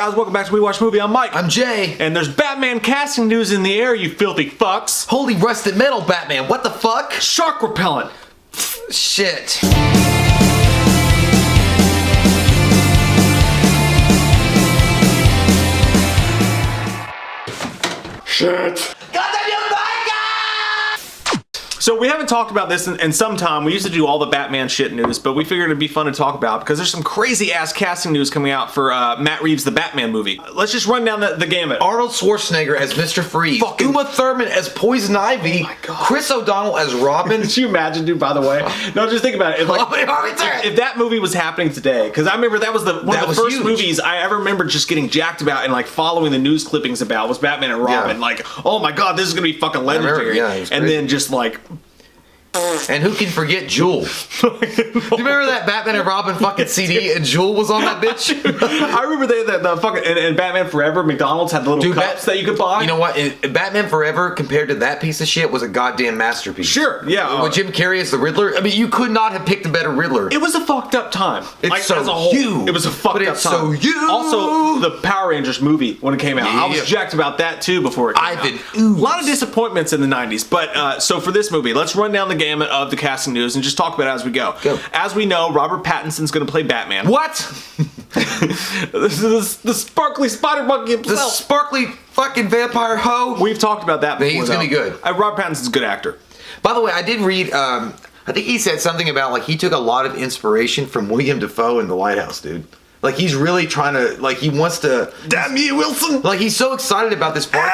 guys, welcome back to We Watch Movie. I'm Mike. I'm Jay. And there's Batman casting news in the air, you filthy fucks. Holy rusted metal, Batman. What the fuck? Shark repellent. Shit. Shit. So we haven't talked about this in some time. We used to do all the Batman shit news, but we figured it'd be fun to talk about because there's some crazy ass casting news coming out for Matt Reeves' The Batman movie. Let's just run down the gamut. Arnold Schwarzenegger as Mr. Freeze. Fucking Uma Thurman as Poison Ivy. Oh my God. Chris O'Donnell as Robin. Could you imagine, dude, by the way? No, just think about it. If that movie was happening today, because I remember that was one of the first movies I ever remember just getting jacked about and like following the news clippings about was Batman and Robin. Yeah. Like, oh my God, this is going to be fucking legendary. And then just like... And who can forget Jewel? Do you remember that Batman and Robin fucking CD and Jewel was on that bitch? I remember the fucking and Batman Forever, McDonald's had the little cups that you could buy. You know what? Batman Forever compared to that piece of shit was a goddamn masterpiece. Sure, yeah. With Jim Carrey as the Riddler, I mean, you could not have picked a better Riddler. It was a fucked up time. It's like, so as a whole, you. It was a fucked up time. So you. Also, the Power Rangers movie when it came out, I was jacked about that too before it came out. A lot of disappointments in the 90s, but so for this movie, let's run down the gamut of the cast news and just talk about it as we go. As we know, Robert Pattinson's going to play Batman. What? the sparkly spider monkey himself. The sparkly fucking vampire hoe. We've talked about that before. He's going to be good. Robert Pattinson's a good actor. By the way, I did read, I think he said something about like he took a lot of inspiration from William Dafoe in The Lighthouse, dude. Like he's really trying to, like he wants to. Damn you, Wilson! Like he's so excited about this part,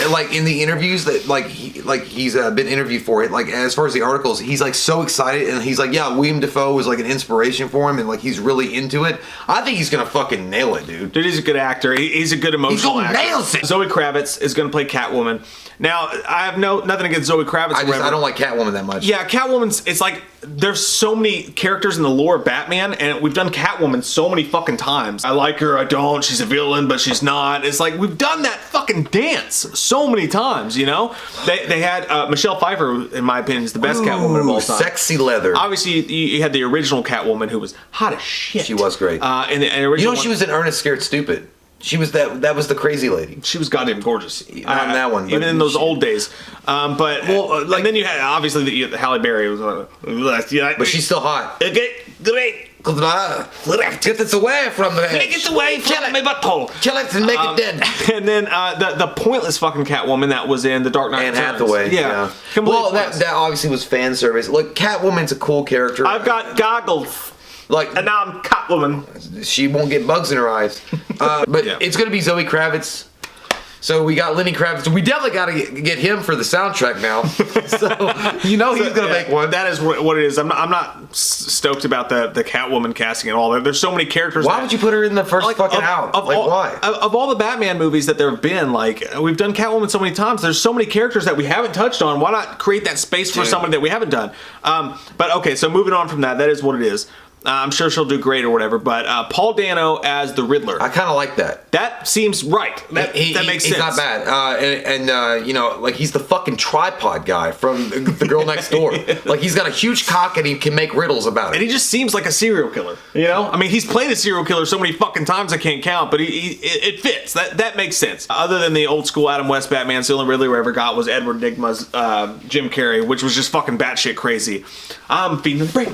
though, like in the interviews that he's been interviewed for it. Like as far as the articles, he's like so excited, and he's like, yeah, William Dafoe was like an inspiration for him, and like he's really into it. I think he's gonna fucking nail it, dude. Dude, he's a good actor. He's a good emotional actor. Nails it. Zoe Kravitz is gonna play Catwoman. Now, I have nothing against Zoe Kravitz. I don't like Catwoman that much. Yeah, Catwoman's, it's like, there's so many characters in the lore of Batman, and we've done Catwoman so many fucking times. I like her, I don't, she's a villain, but she's not. It's like, we've done that fucking dance so many times, you know? They had Michelle Pfeiffer, in my opinion, is the best Catwoman of all time. Sexy leather. Obviously, you had the original Catwoman, who was hot as shit. She was great. And the original you know, she was in Ernest Scared Stupid. She was that was the crazy lady. She was goddamn gorgeous. Not in that one. Even in those old days. And then you had, obviously, the Halle Berry. Was but she's still hot. Okay, great. Get this away from me. Take it away from my butthole. Kill it and make it dead. And then the pointless fucking Catwoman that was in The Dark Knight Returns. Anne Hathaway. Yeah. Well, that obviously was fan service. Look, Catwoman's a cool character. I've got goggles. And now I'm Catwoman. She won't get bugs in her eyes. But it's going to be Zoe Kravitz. So we got Lenny Kravitz. We definitely got to get him for the soundtrack now. So you know he's going to make one. That is what it is. I'm not stoked about the Catwoman casting at all. There's so many characters. Why would you put her in the first fucking out? Why? Of all the Batman movies that there have been, like we've done Catwoman so many times. There's so many characters that we haven't touched on. Why not create that space for someone that we haven't done? But okay, so moving on from that is what it is. I'm sure she'll do great or whatever, but Paul Dano as the Riddler. I kind of like that. That seems right. That makes sense. He's not bad. And you know, like he's the fucking tripod guy from The Girl Next Door. Like he's got a huge cock and he can make riddles about it. And he just seems like a serial killer. You know? I mean, he's played a serial killer so many fucking times I can't count, but it fits. That makes sense. Other than the old school Adam West Batman, the only Riddler we ever got was Edward Nygma's Jim Carrey, which was just fucking batshit crazy. I'm feeding the brain.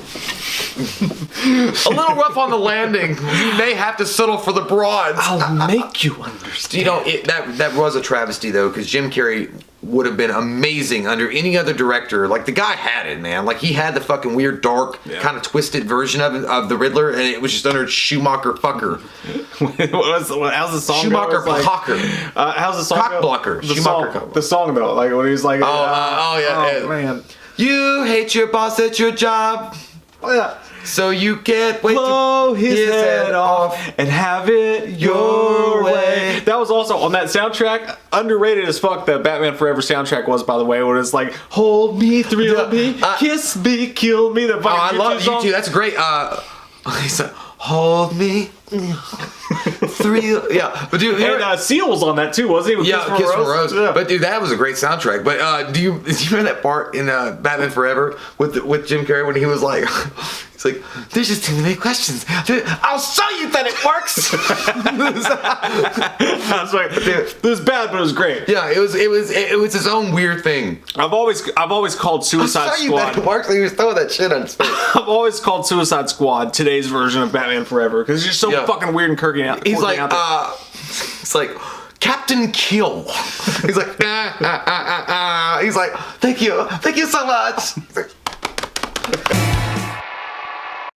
A little rough on the landing. You may have to settle for the broads. I'll make you understand. You know, that was a travesty, though, because Jim Carrey would have been amazing under any other director. Like, the guy had it, man. Like, he had the fucking weird, dark, kind of twisted version of the Riddler, and it was just under Schumacher fucker. How's the song Schumacher go? fucker. How's the song Cock go? blocker. The song, though. Like, when he's like... Oh, man. You hate your boss at your job. Oh, yeah. So you can't wait blow his head off and have it your way. That was also on that soundtrack. Underrated as fuck. The Batman Forever soundtrack was, by the way, when it's like, hold me, thrill me, kiss me, kill me. The I love U2. That's great. He's like, hold me, thrill. Yeah, but dude, and Seal was on that too, wasn't he? With Kiss from a Rose. Yeah. But dude, that was a great soundtrack. But do you remember that part in Batman Forever with Jim Carrey when he was like, he's It's like, there's just too many questions. I'll show you that it works. That's like, it was bad, but it was great. Yeah, it was his own weird thing. I've always called Suicide I'll show you that it Squad. works. He was throwing that shit on his face. I've always called Suicide Squad today's version of Batman Forever because it's just so fucking weird and quirky out. He's like, out there. it's like Captain Kill. He's like, He's like, thank you so much. He's like,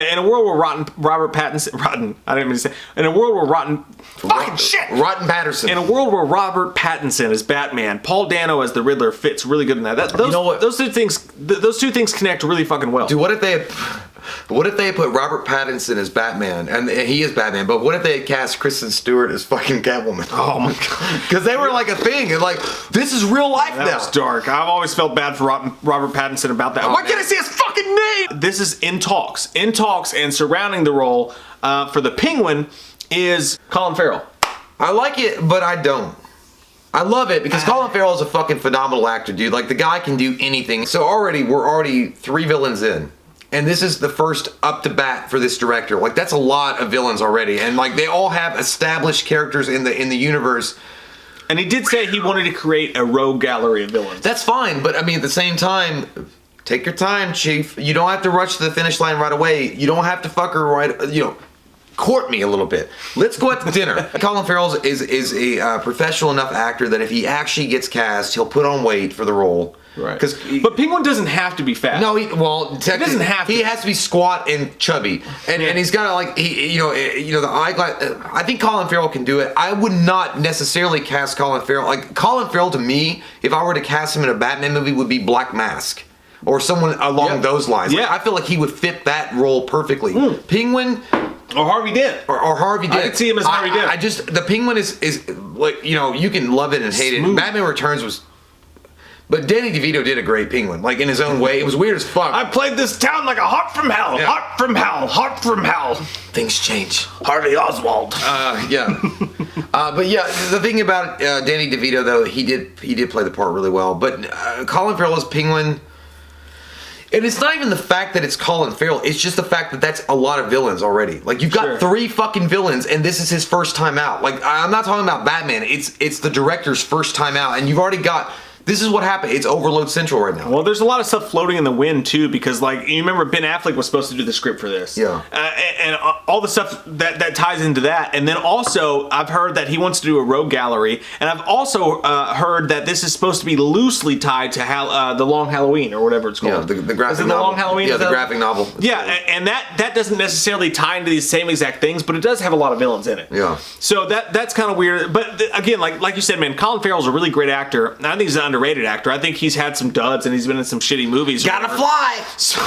in a world where Robert Pattinson, I didn't mean to say, in a world where Rotten Patterson. In a world where Robert Pattinson is Batman, Paul Dano as the Riddler fits really good in that. You know what? Those two things connect really fucking well. Dude, what if they put Robert Pattinson as Batman, and he is Batman, but what if they had cast Kristen Stewart as fucking Catwoman? Oh my god. Because they were like a thing, and like, this is real life now. That was dark. I've always felt bad for Robert Pattinson about that. Why can't I see his fucking name? This is in talks. In talks and surrounding the role for the Penguin is Colin Farrell. I like it, but I don't. I love it because Colin Farrell is a fucking phenomenal actor, dude. Like, the guy can do anything. So we're already 3 villains in. And this is the first up to bat for this director. Like, that's a lot of villains already. And like, they all have established characters in the universe. And he did say he wanted to create a rogue gallery of villains. That's fine, but I mean, at the same time, take your time, Chief. You don't have to rush to the finish line right away. You don't have to fuck her court me a little bit. Let's go out to dinner. Colin Farrell is a professional enough actor that if he actually gets cast, he'll put on weight for the role. Right. But Penguin doesn't have to be fat. No, he doesn't have to. He has to be squat and chubby, and he's got to like the eyeglass. I think Colin Farrell can do it. I would not necessarily cast Colin Farrell. Like, Colin Farrell to me, if I were to cast him in a Batman movie, would be Black Mask or someone along those lines. Yeah, like, I feel like he would fit that role perfectly. Penguin. Or Harvey Dent. Or Harvey Dent. I could see him as Harvey Dent. The Penguin is like, you can love it and hate it. Batman Returns was... But Danny DeVito did a great Penguin, like, in his own way. It was weird as fuck. I played this town like a hot from hell. Yeah. Hot from hell. Hot from hell. Things change. Harvey Oswald. Yeah. But yeah, the thing about Danny DeVito, though, he did play the part really well. But Colin Farrell as Penguin... And it's not even the fact that it's Colin Farrell. It's just the fact that that's a lot of villains already. Like, you've got 3 fucking villains, and this is his first time out. Like, I'm not talking about Batman. It's the director's first time out, and you've already got... This is what happened. It's Overload Central right now. Well, there's a lot of stuff floating in the wind, too, because, like, you remember Ben Affleck was supposed to do the script for this. Yeah. And all the stuff that ties into that. And then also, I've heard that he wants to do a rogue gallery. And I've also heard that this is supposed to be loosely tied to the Long Halloween, or whatever it's called. Yeah, the graphic novel. The Long Halloween? Yeah, the graphic novel. Yeah, and that doesn't necessarily tie into these same exact things, but it does have a lot of villains in it. Yeah. So that's kind of weird. But again, like you said, man, Colin Farrell's a really great actor. I think he's an underrated actor. I think he's had some duds and he's been in some shitty movies. Gotta fly! So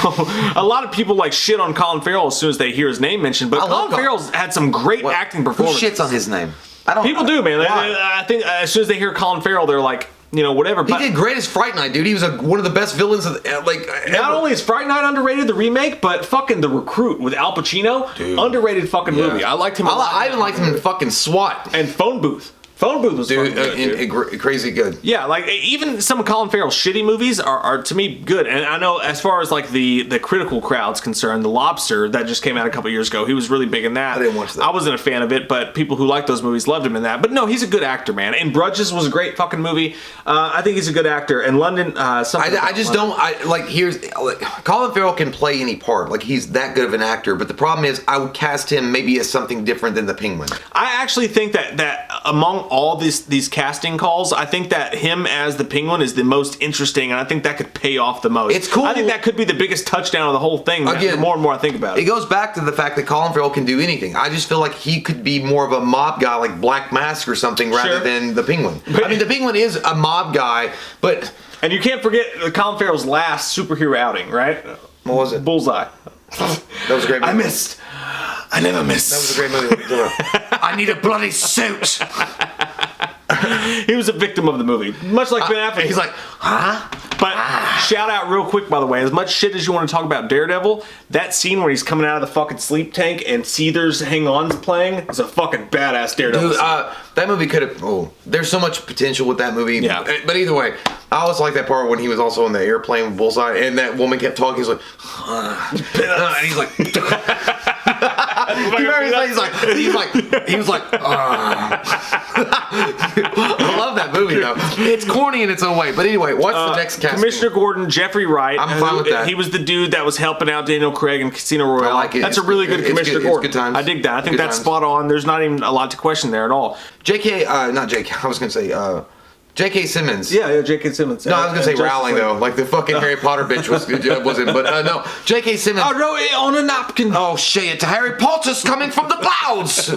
a lot of people like shit on Colin Farrell as soon as they hear his name mentioned, but Colin Farrell's had some great acting performances. Who shits on his name? People do, man. I think as soon as they hear Colin Farrell, they're like, whatever. He did great as Fright Night, dude. He was one of the best villains of Not only is Fright Night underrated, the remake, but fucking The Recruit with Al Pacino, dude. Underrated fucking movie. I liked him a lot. I even liked him in fucking SWAT. And Phone Booth. Phone Booth was good, crazy good. Yeah, like even some of Colin Farrell's shitty movies are to me good. And I know as far as like the critical crowd's concerned, The Lobster that just came out a couple years ago, he was really big in that. I didn't watch that. I wasn't a fan of it, but people who like those movies loved him in that. But no, he's a good actor, man. And Grudges was a great fucking movie. I think he's a good actor. And London, Colin Farrell can play any part. Like, he's that good of an actor. But the problem is, I would cast him maybe as something different than the Penguin. I actually think that among all these casting calls, I think that him as the Penguin is the most interesting, and I think that could pay off the most. It's cool. I think that could be the biggest touchdown of the whole thing. Again, the more and more I think about it. It goes back to the fact that Colin Farrell can do anything. I just feel like he could be more of a mob guy, like Black Mask or something, rather than the Penguin. I mean, the Penguin is a mob guy, but... And you can't forget Colin Farrell's last superhero outing, right? What was it? Bullseye. That was a great movie. I never missed. That was a great movie. I need a bloody suit. He was a victim of the movie, much like Ben Affleck. He's like, huh? But shout out real quick, by the way, as much shit as you want to talk about Daredevil, that scene where he's coming out of the fucking sleep tank and Seether's Hang On's playing is a fucking badass Daredevil Dude, scene. that movie could have. Oh, there's so much potential with that movie. Yeah. But either way, I always like that part when he was also in the airplane with Bullseye, and that woman kept talking. He's like, and he's like, he was like, I love that movie though. It's corny in its own way. But anyway, what's the next casting? Commissioner Gordon, Jeffrey Wright. I'm fine with that. He was the dude that was helping out Daniel Craig in Casino Royale. I like it. That's a really good Commissioner Gordon. It's good times. I dig that. I think Good that's times. spot on. There's not even a lot to question there at all. Not J.K. I was gonna say J.K. Simmons. Yeah, J.K. Simmons. No, I was gonna say Rowling though, like the fucking Harry Potter bitch wasn't. But no, J.K. Simmons. I wrote it on a napkin. Oh shit! Harry Potter's coming from the clouds.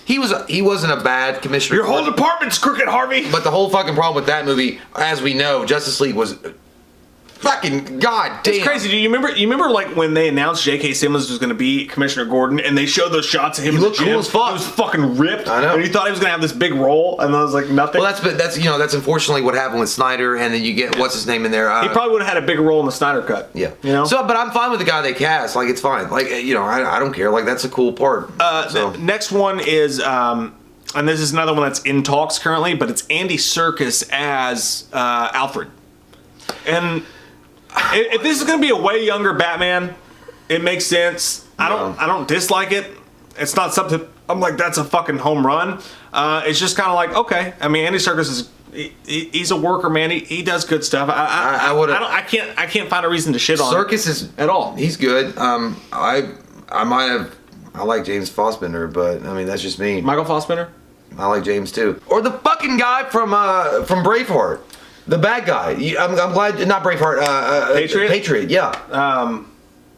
He wasn't a bad commissioner. Your whole department's crooked, Harvey. But the whole fucking problem with that movie, as we know, Justice League was fucking goddamn. It's crazy. Do you remember like when they announced J.K. Simmons was going to be Commissioner Gordon, and they showed those shots of him? He in the looked cool gym? as fuck. He was fucking ripped. I know. And you thought he was going to have this big role, and I was like, nothing. Well, that's unfortunately what happened with Snyder, and then you get what's his name in there. He probably would have had a bigger role in the Snyder Cut. Yeah. You know. So, but I'm fine with the guy they cast. Like, it's fine. Like, I don't care. Like, that's a cool part. Next one is, and this is another one that's in talks currently, but it's Andy Serkis as Alfred. And if this is going to be a way younger Batman, it makes sense. I don't dislike it. It's not something I'm like, that's a fucking home run. It's just kind of like, okay. I mean, Andy Serkis is he's a worker, man. He does good stuff. I can't find a reason to shit on Serkis is at all. He's good. I like James Fassbender, but I mean that's just me. Michael Fassbender. I like James too. Or the fucking guy from Braveheart. The bad guy. I'm glad, not Braveheart. Patriot? Patriot, yeah.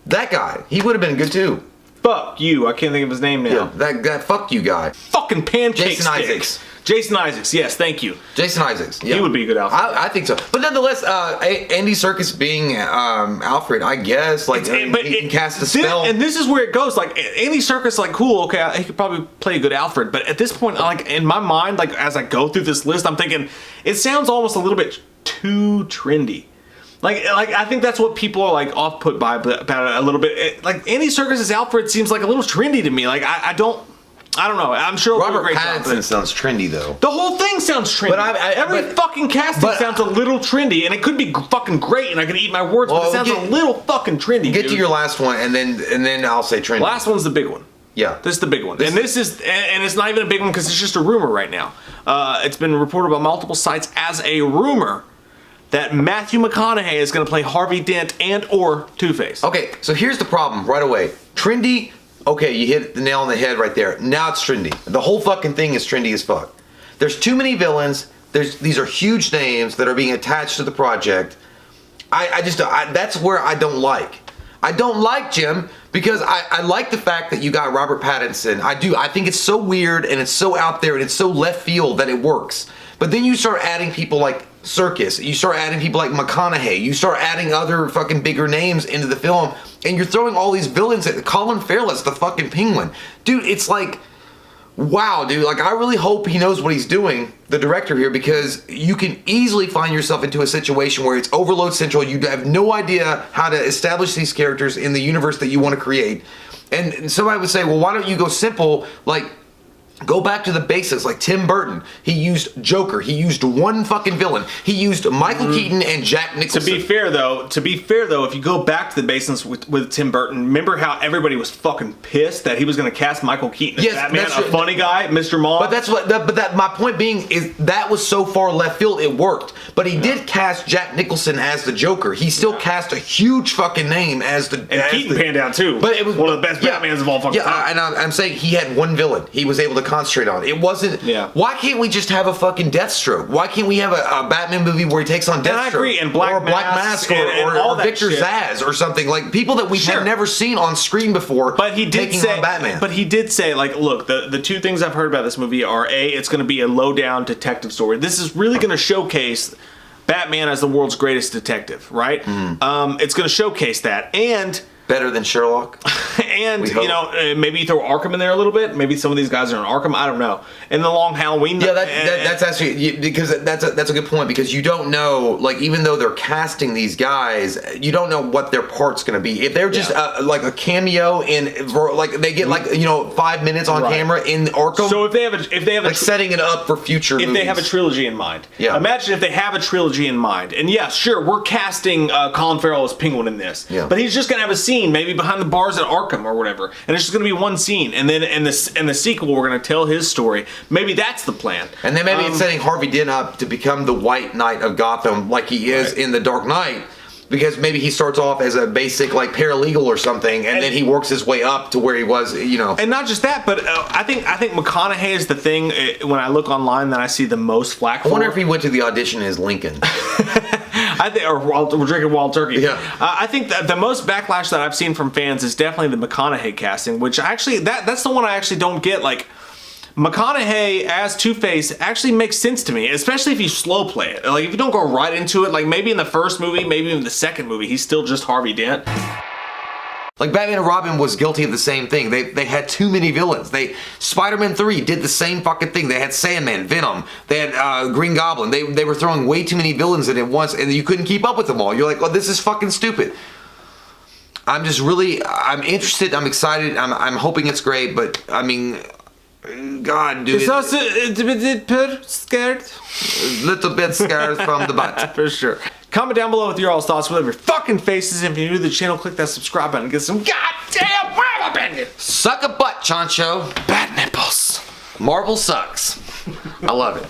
That guy. He would have been good too. Fuck you. I can't think of his name now. Yeah, that fuck you guy. Fucking pancake Jason stick. Isaacs. Jason Isaacs. Yes, thank you. Jason Isaacs. Yeah. He would be a good Alfred. I think so. But nonetheless, Andy Serkis being Alfred, I guess, like he can cast a spell. And this is where it goes. Like Andy Serkis, like cool. Okay, he could probably play a good Alfred. But at this point, like in my mind, like as I go through this list, I'm thinking it sounds almost a little bit too trendy. Like I think that's what people are like off put by about it a little bit. Like Andy Serkis' Alfred seems like a little trendy to me. Like I don't know. I'm sure it'll do a Robert great job. Pattinson sounds trendy though. The whole thing sounds trendy. But every fucking casting sounds a little trendy, and it could be fucking great, and I could eat my words, but it sounds a little fucking trendy. Get to your last one, and then I'll say trendy. Last one's the big one. Yeah, this is the big one, and it's not even a big one because it's just a rumor right now. It's been reported by multiple sites as a rumor that Matthew McConaughey is going to play Harvey Dent and or Two-Face. Okay, so here's the problem right away. Trendy. Okay, you hit the nail on the head right there. Now it's trendy. The whole fucking thing is trendy as fuck. There's too many villains. These are huge names that are being attached to the project. That's where I don't like. I don't like Jim because I like the fact that you got Robert Pattinson. I do. I think it's so weird and it's so out there and it's so left field that it works. But then you start adding people like Serkis, you start adding people like McConaughey, you start adding other fucking bigger names into the film, and you're throwing all these villains at Colin Farrell as the fucking Penguin. Dude, it's like, wow, dude, like I really hope he knows what he's doing, the director here, because you can easily find yourself into a situation where it's overload central, you have no idea how to establish these characters in the universe that you want to create. And somebody would say, well, why don't you go simple, like, go back to the basics, like Tim Burton. He used Joker. He used one fucking villain. He used Michael Keaton and Jack Nicholson. To be fair though, if you go back to the basics with Tim Burton, remember how everybody was fucking pissed that he was going to cast Michael Keaton as Batman, a funny guy, Mr. Mom. But that's what. My point being is that was so far left field, it worked. But he did cast Jack Nicholson as the Joker. He still cast a huge fucking name as the. And Keaton panned out too. But it was one of the best Batmans of all fucking time. And I'm saying he had one villain. He was able to concentrate on. It wasn't. Yeah. Why can't we just have a fucking Deathstroke? Why can't we have a Batman movie where he takes on Deathstroke? And I agree. And Black Mask or Victor Zsasz or something, like people that we have never seen on screen before. But he did say on Batman. But he did say, like, look, the two things I've heard about this movie are it's going to be a low down detective story. This is really going to showcase Batman as the world's greatest detective, right? It's going to showcase that, and better than Sherlock. And We hope. you know, maybe you throw Arkham in there a little bit. Maybe some of these guys are in Arkham. I don't know. And the Long Halloween. Yeah, that's actually because that's a good point, because you don't know, like, even though they're casting these guys, you don't know what their part's going to be. If they're just like a cameo like they get like 5 minutes on camera in Arkham. So if they have like setting it up for future if movies. they have a trilogy in mind. Yeah. Imagine if they have a trilogy in mind. And yeah, sure, we're casting Colin Farrell as Penguin in this. Yeah. But he's just gonna have a scene maybe behind the bars at Arkham or whatever, and it's just gonna be one scene. And then in the sequel, we're gonna tell his story. Maybe that's the plan. And then maybe it's setting Harvey Dent up to become the White Knight of Gotham, like he is in The Dark Knight. Because maybe he starts off as a basic like paralegal or something, and then he works his way up to where he was, And not just that, but I think McConaughey is the thing. When I look online, that I see the most flack for. I wonder if he went to the audition as Lincoln. We're drinking Wild Turkey. Yeah. I think that the most backlash that I've seen from fans is definitely the McConaughey casting, which actually that's the one I actually don't get. Like, McConaughey as Two-Face actually makes sense to me, especially if you slow play it. Like, if you don't go right into it, like maybe in the first movie, maybe in the second movie, he's still just Harvey Dent. Like Batman and Robin was guilty of the same thing. They had too many villains. Spider-Man 3 did the same fucking thing. They had Sandman, Venom, they had Green Goblin. They were throwing way too many villains in at once, and you couldn't keep up with them all. You're like, oh, this is fucking stupid. I'm interested. I'm excited. I'm hoping it's great, but I mean, God, dude. It's also a bit scared. A little bit scared from the butt. For sure. Comment down below with your all's thoughts, whatever your fucking faces. If you're new to the channel, click that subscribe button and get some goddamn web opinion. Suck a butt, Chancho. Bad nipples. Marvel sucks. I love it.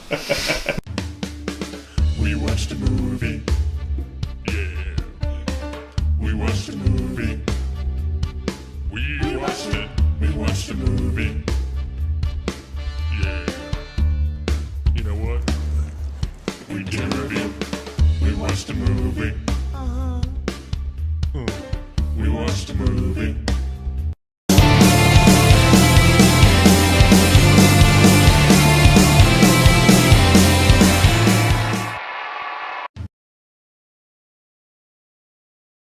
We watched a movie. Yeah. We watched a movie. We watched it. We watched a movie. Yeah. You know what? We did a review. We watched a movie. We watched a movie.